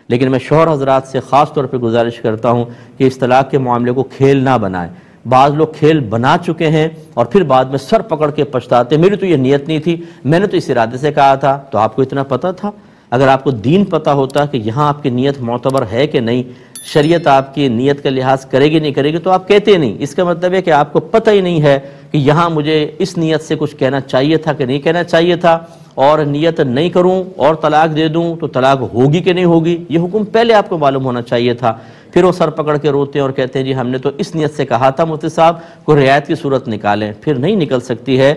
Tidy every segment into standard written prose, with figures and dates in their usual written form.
لیکن میں شوہر حضرات سے خاص طور پہ گزارش کرتا ہوں کہ اس طلاق کے معاملے کو کھیل نہ بنائیں۔ بعض لوگ کھیل بنا چکے ہیں اور پھر بعد میں سر پکڑ کے پچھتاتے، میری تو یہ نیت نہیں تھی، میں نے تو اس ارادے سے کہا تھا۔ تو آپ کو اتنا پتہ تھا؟ اگر آپ کو دین پتہ ہوتا کہ یہاں آپ کی نیت معتبر ہے کہ نہیں، شریعت آپ کی نیت کا لحاظ کرے گی نہیں کرے گی، تو آپ کہتے نہیں۔ اس کا مطلب ہے کہ آپ کو پتہ ہی نہیں ہے کہ یہاں مجھے اس نیت سے کچھ کہنا چاہیے تھا کہ نہیں کہنا چاہیے تھا، اور نیت نہیں کروں اور طلاق دے دوں تو طلاق ہوگی کہ نہیں ہوگی، یہ حکم پہلے آپ کو معلوم ہونا چاہیے تھا۔ پھر وہ سر پکڑ کے روتے ہیں اور کہتے ہیں جی ہم نے تو اس نیت سے کہا تھا، مفتی صاحب کوئی رعایت کی صورت نکالیں۔ پھر نہیں نکل سکتی ہے۔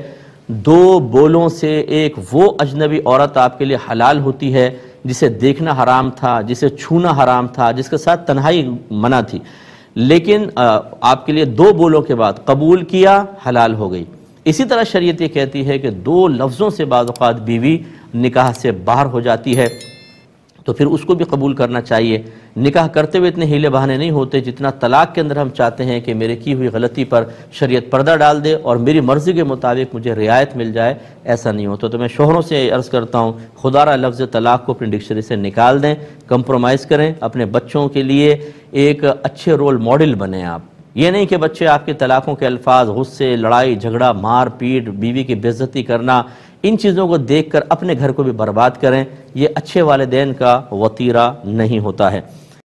دو بولوں سے ایک وہ اجنبی عورت آپ کے لیے حلال ہوتی ہے جسے دیکھنا حرام تھا، جسے چھونا حرام تھا، جس کے ساتھ تنہائی منع تھی، لیکن آپ کے لیے دو بولوں کے بعد قبول کیا، حلال ہو گئی۔ اسی طرح شریعت یہ کہتی ہے کہ دو لفظوں سے بعض اوقات بیوی نکاح سے باہر ہو جاتی ہے، تو پھر اس کو بھی قبول کرنا چاہیے۔ نکاح کرتے ہوئے اتنے ہیلے بہانے نہیں ہوتے جتنا طلاق کے اندر ہم چاہتے ہیں کہ میرے کی ہوئی غلطی پر شریعت پردہ ڈال دے اور میری مرضی کے مطابق مجھے رعایت مل جائے، ایسا نہیں ہوتا۔ تو میں شوہروں سے عرض کرتا ہوں خدا را لفظ طلاق کو اپنی ڈکشنری سے نکال دیں، کمپرومائز کریں، اپنے بچوں کے لیے ایک اچھے رول ماڈل بنیں آپ۔ یہ نہیں کہ بچے آپ کے طلاقوں کے الفاظ، غصے، لڑائی جھگڑا، مار پیٹ، بیوی کی بے عزتی کرنا، ان چیزوں کو دیکھ کر اپنے گھر کو بھی برباد کریں، یہ اچھے والدین کا وطیرہ نہیں ہوتا ہے۔